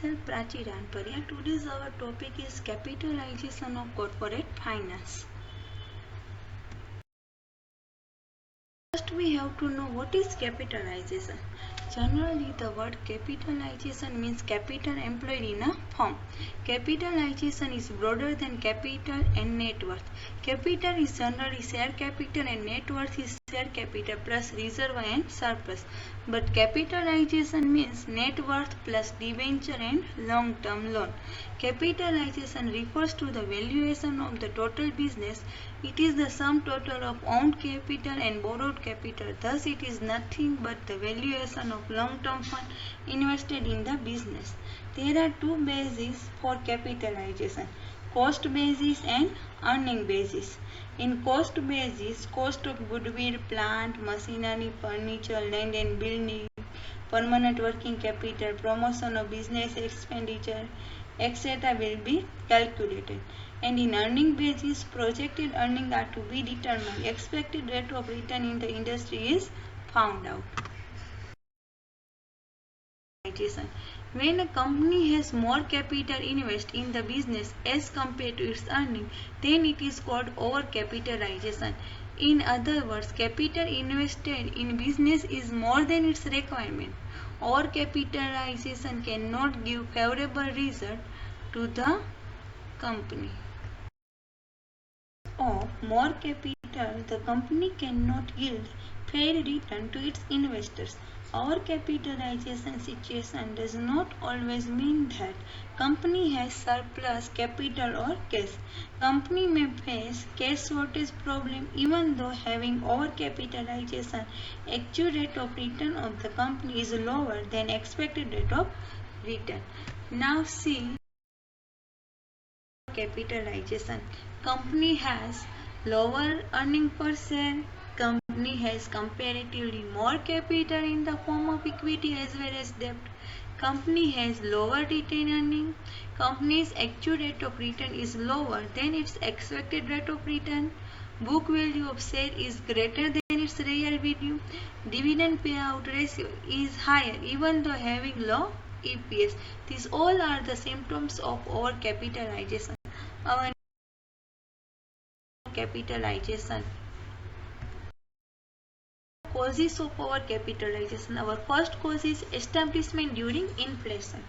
Prachi Ranparia. Today's our topic is capitalization of corporate finance. First, we have to know what is capitalization. Generally, the word capitalization means capital employed in a firm. Capitalization is broader than capital and net worth. Capital is generally share capital and net worth is share capital plus reserve and surplus. But capitalization means net worth plus debenture and long-term loan. Capitalization refers to the valuation of the total business. It is the sum total of owned capital and borrowed capital. Thus, it is nothing but the valuation of long-term fund invested in the business. There are two bases for capitalization: cost basis and earning basis. In cost basis, cost of goodwill, plant, machinery, furniture, land and building, permanent working capital, promotion of business expenditure, etc. will be calculated. And in earning basis, projected earnings are to be determined. Expected rate of return in the industry is found out. When a company has more capital invested in the business as compared to its earnings, then it is called overcapitalization. In other words, capital invested in business is more than its requirement. Overcapitalization cannot give favorable result to the company. Of more capital, the company cannot yield fair return to its investors. Our capitalization situation does not always mean that company has surplus capital or cash. Company may face cash shortage problem even though having overcapitalization. Actual rate of return of the company is lower than expected rate of return. Now see capitalization. Company has lower earning per share. Company has comparatively more capital in the form of equity as well as debt. Company has lower retained earning. Company's actual rate of return is lower than its expected rate of return. Book value of share is greater than its real value. Dividend payout ratio is higher even though having low EPS. These all are the symptoms of overcapitalization. Our capitalization. Causes of overcapitalization. Our first cause is establishment during inflation.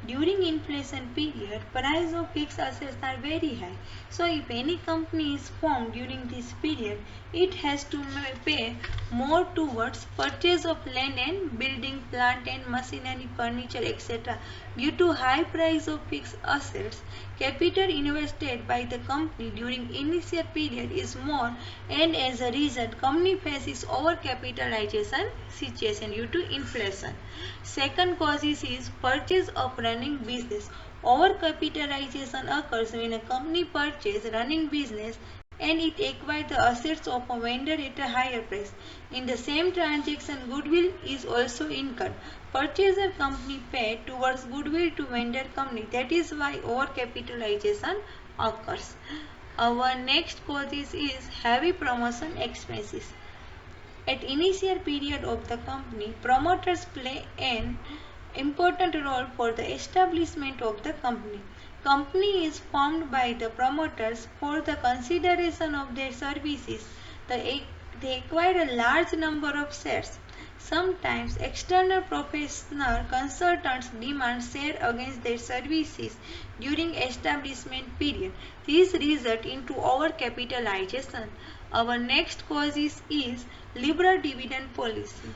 During inflation period, price of fixed assets are very high. So if any company is formed during this period, it has to pay more towards purchase of land and building, plant and machinery, furniture, etc. Due to high price of fixed assets, capital invested by the company during initial period is more, and as a result, company faces overcapitalization situation due to inflation. Second cause is purchase of running business. Overcapitalization occurs when a company purchases running business and it acquires the assets of a vendor at a higher price. In the same transaction, goodwill is also incurred. Purchaser company paid towards goodwill to vendor company. That is why overcapitalization occurs. Our next cause is heavy promotion expenses. At initial period of the company, promoters play an important role for the establishment of the company. Company is formed by the promoters for the consideration of their services. They acquire a large number of shares. Sometimes external professional consultants demand share against their services during establishment period. This results into overcapitalization. Our next cause is liberal dividend policy.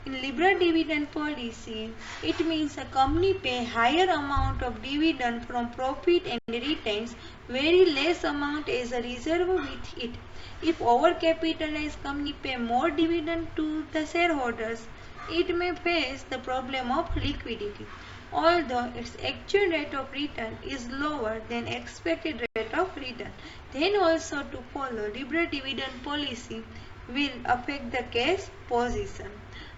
In liberal dividend policy, it means a company pay higher amount of dividend from profit and retains very less amount as a reserve with it. If overcapitalized company pay more dividend to the shareholders, it may face the problem of liquidity. Although its actual rate of return is lower than expected rate of return, then also to follow liberal dividend policy will affect the cash position.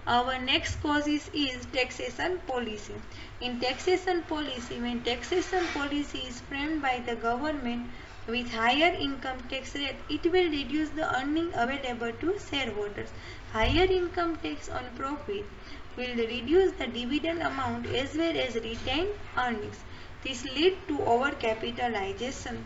Our next cause is taxation policy. In taxation policy, when taxation policy is framed by the government with higher income tax rate, it will reduce the earning available to shareholders. Higher income tax on profit will reduce the dividend amount as well as retained earnings. This leads to overcapitalization.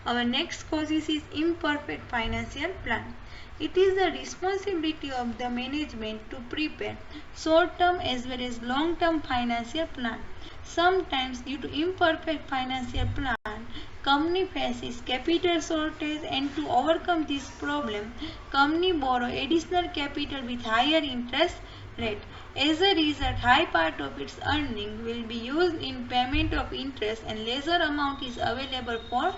Our next cause is imperfect financial plan. It is the responsibility of the management to prepare short-term as well as long-term financial plan. Sometimes due to imperfect financial plan, company faces capital shortage, and to overcome this problem, company borrow additional capital with higher interest rate. As a result, high part of its earning will be used in payment of interest and lesser amount is available for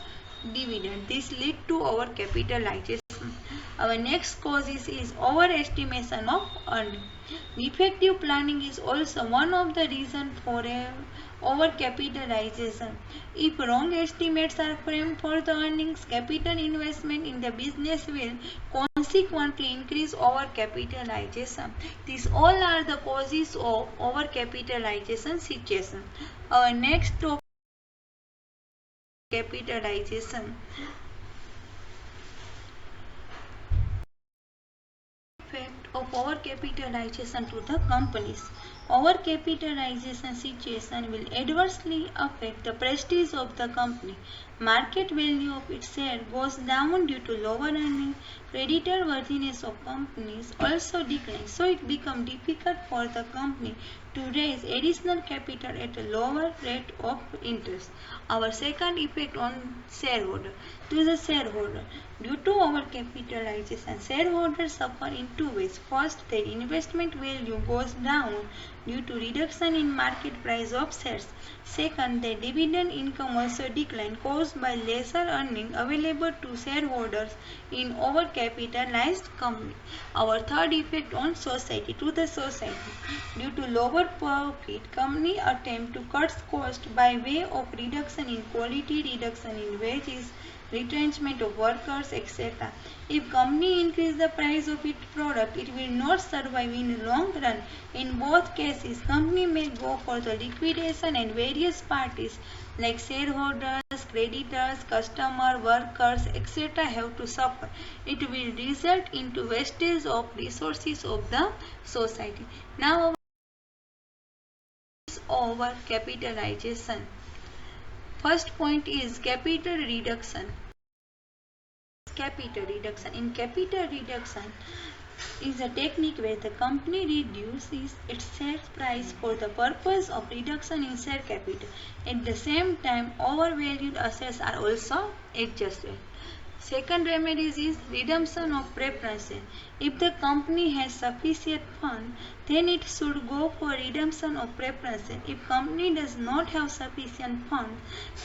dividend. This lead to overcapitalization. Our next cause is overestimation of earning. Effective planning is also one of the reasons for overcapitalization. If wrong estimates are framed for the earnings, capital investment in the business will consequently increase overcapitalization. These all are the causes of overcapitalization situation. Our next topic is capitalization. Effect of overcapitalization to the companies. Overcapitalization situation will adversely affect the prestige of the company. Market value of its share goes down due to lower earnings. Creditor worthiness of companies also declines, so it becomes difficult for the company to raise additional capital at a lower rate of interest. Our second effect on shareholder. To the shareholder, due to overcapitalization, shareholders suffer in two ways. First, their investment value goes down due to reduction in market price of shares. Second, their dividend income also declines caused by lesser earnings available to shareholders in overcapitalized company. Our third effect on society. To the society, due to lower profit, company attempt to cut costs by way of reduction in quality, reduction in wages, retrenchment of workers, etc. If company increase the price of its product, it will not survive in the long run. In both cases, company may go for the liquidation and various parties like shareholders, creditors, customer, workers, etc. have to suffer. It will result into wastage of resources of the society. Now over capitalization. First point is capital reduction. Capital reduction. In capital reduction is a technique where the company reduces its share price for the purpose of reduction in share capital. At the same time, overvalued assets are also adjusted. Second remedy is redemption of preferences. If the company has sufficient fund, then it should go for redemption of preferences. If company does not have sufficient fund,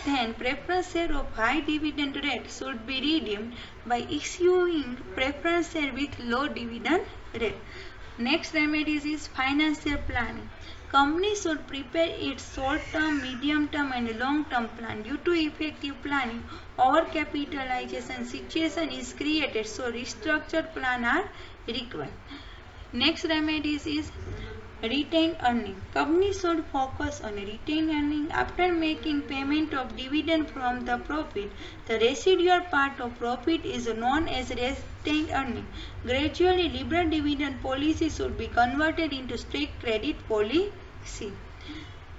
then preference share of high dividend rate should be redeemed by issuing preference share with low dividend rate. Next remedy is financial planning. Company should prepare its short-term, medium-term and long-term plan. Due to effective planning, overcapitalization situation is created, so restructured plans are required. Next remedy is retained earning. Company should focus on retained earning. After making payment of dividend from the profit, the residual part of profit is known as retained earning. Gradually, liberal dividend policy should be converted into strict credit policy.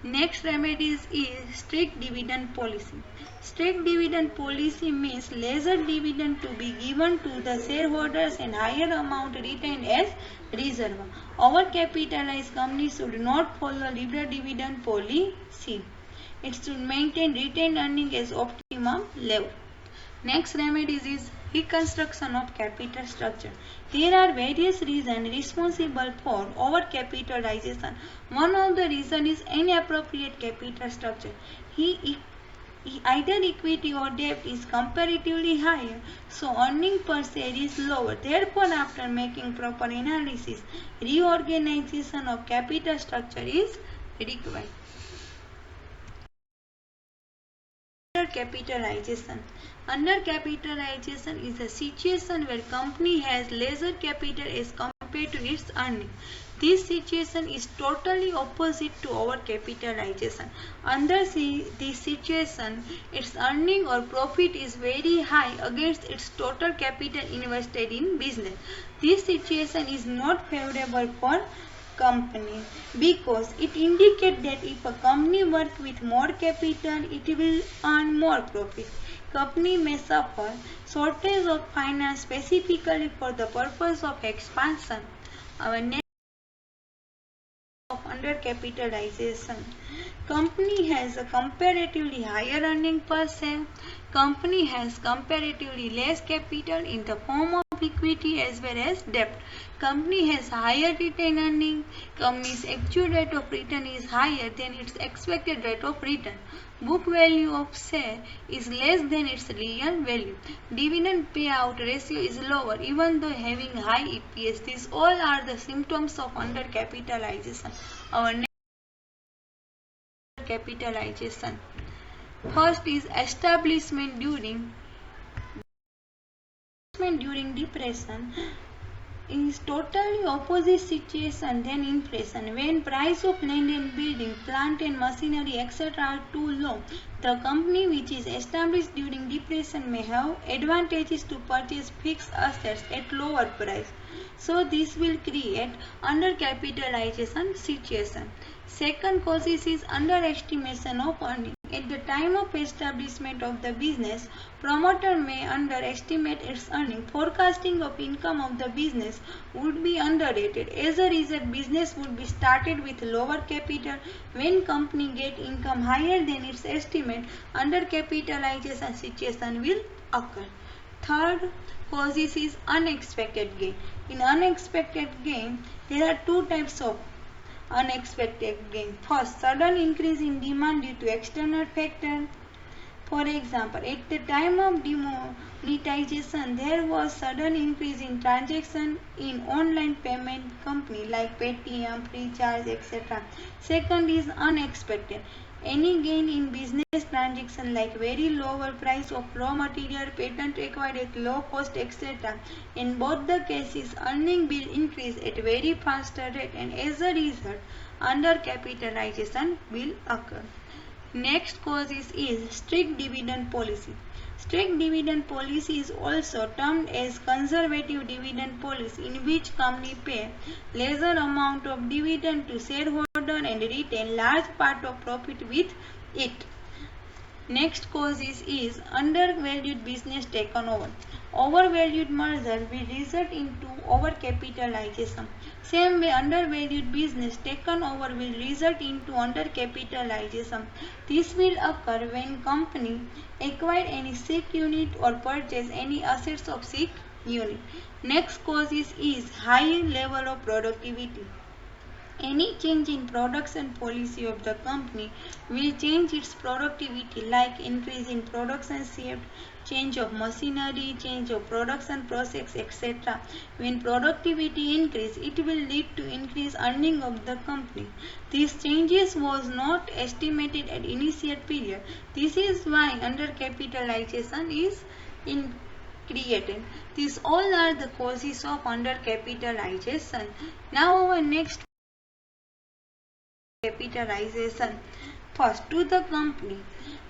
Next remedy is strict dividend policy. Strict dividend policy means lesser dividend to be given to the shareholders and higher amount retained as reserve. Overcapitalized companies should not follow liberal dividend policy. It should maintain retained earning as optimum level. Next remedy is reconstruction of capital structure. There are various reasons responsible for overcapitalization. One of the reasons is inappropriate capital structure. Either equity or debt is comparatively higher, so earning per share is lower. Therefore, after making proper analysis, reorganization of capital structure is required. Undercapitalization. Undercapitalization is a situation where company has lesser capital as compared to its earning. This situation is totally opposite to overcapitalization. Under this situation, its earning or profit is very high against its total capital invested in business. This situation is not favorable for company because it indicates that if a company works with more capital, it will earn more profit. Company may suffer shortage of finance specifically for the purpose of expansion. Our next of undercapitalization. Company has a comparatively higher earning per share. Company has comparatively less capital in the form of equity as well as debt. Company has higher retained earning. Company's actual rate of return is higher than its expected rate of return. Book value of share is less than its real value. Dividend payout ratio is lower even though having high EPS. These all are the symptoms of undercapitalization. Our next capitalization. First is establishment during depression is totally opposite situation than inflation. When price of land and building, plant and machinery etc. are too low, the company which is established during depression may have advantages to purchase fixed assets at lower price. So this will create undercapitalization situation. Second causes is underestimation of earning. At the time of establishment of the business, promoter may underestimate its earning. Forecasting of income of the business would be underrated. As a result, business would be started with lower capital. When company get income higher than its estimate, undercapitalization situation will occur. Third causes is unexpected gain. In unexpected gain, there are two types of unexpected gain. First, sudden increase in demand due to external factor. For example, at the time of demonetization, there was sudden increase in transaction in online payment company like Paytm, Freecharge, etc. Second is unexpected. Any gain in business transaction like very lower price of raw material, patent acquired at low cost, etc. In both the cases, earning will increase at very faster rate and as a result, undercapitalization will occur. Next cause is strict dividend policy. Strict dividend policy is also termed as conservative dividend policy, in which company pay lesser amount of dividend to shareholder and retain large part of profit with it. Next cause is undervalued business taken over. Overvalued merger will result into overcapitalization. Same way, undervalued business taken over will result into undercapitalization. This will occur when company acquire any sick unit or purchase any assets of sick unit. Next cause is high level of productivity. Any change in production policy of the company will change its productivity, like increase in production shift, change of machinery, change of production process, etc. When productivity increase, it will lead to increased earning of the company. These changes was not estimated at initial period. This is why undercapitalization is created. These all are the causes of undercapitalization. Now our next capitalization. First, to the company.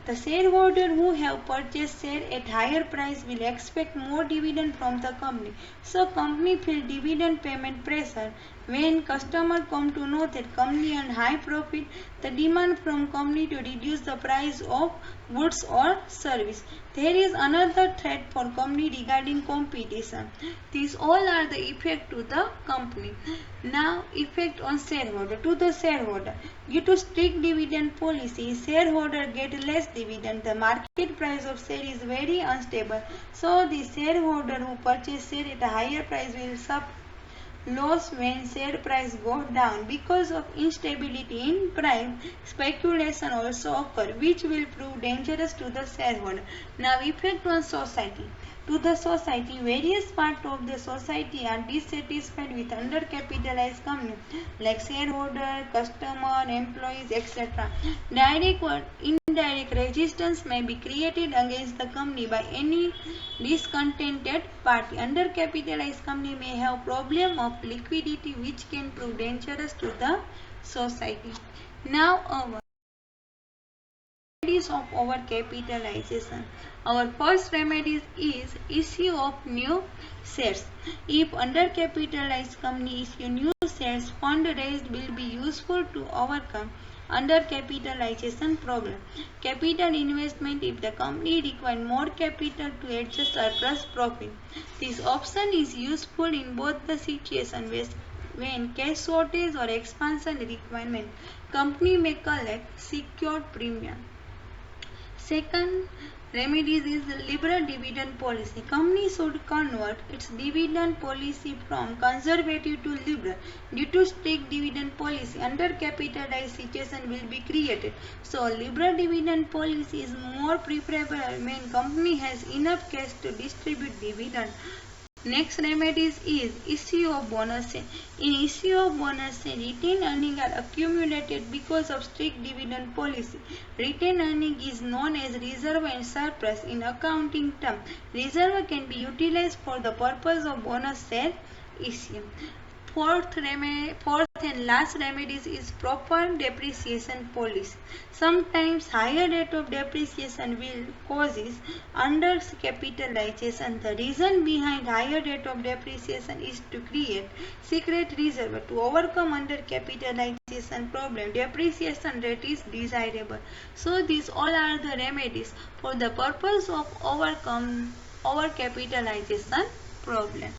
The shareholder who have purchased share at higher price will expect more dividend from the company. So company feel dividend payment pressure. When customer come to know that company earn high profit, the demand from company to reduce the price of goods or service. There is another threat for company regarding competition. These all are the effect to the company. Now effect on shareholder. To the shareholder, due to strict dividend policy, shareholder get less dividend. The market price of share is very unstable. So the shareholder who purchase share at a higher price will suffer loss when share price goes down. Because of instability in price, speculation also occur, which will prove dangerous to the shareholder. Now effect on society. To the society, various parts of the society are dissatisfied with undercapitalized company like shareholder, customer, employees, etc. Direct or indirect resistance may be created against the company by any discontented party. Undercapitalized company may have problem of liquidity which can prove dangerous to the society. Now our purpose of overcapitalization. Our first remedy is issue of new shares. If undercapitalized company issue new shares, fund raised will be useful to overcome undercapitalization problem. Capital investment if the company requires more capital to adjust surplus profit. This option is useful in both the situations when cash shortage or expansion requirement. Company may collect secured premium. Second remedy is liberal dividend policy. Company should convert its dividend policy from conservative to liberal. Due to strict dividend policy, undercapitalized situation will be created. So, liberal dividend policy is more preferable when company has enough cash to distribute dividend. Next remedies is issue of bonus. In issue of bonus, retained earnings are accumulated because of strict dividend policy. Retained earnings is known as reserve and surplus in accounting terms. Reserve can be utilized for the purpose of bonus share issue. Fourth and last remedy is proper depreciation policy. Sometimes higher rate of depreciation will causes undercapitalization. The reason behind higher rate of depreciation is to create secret reserve to overcome undercapitalization problem. Depreciation rate is desirable. So these all are the remedies for the purpose of overcome overcapitalization problem.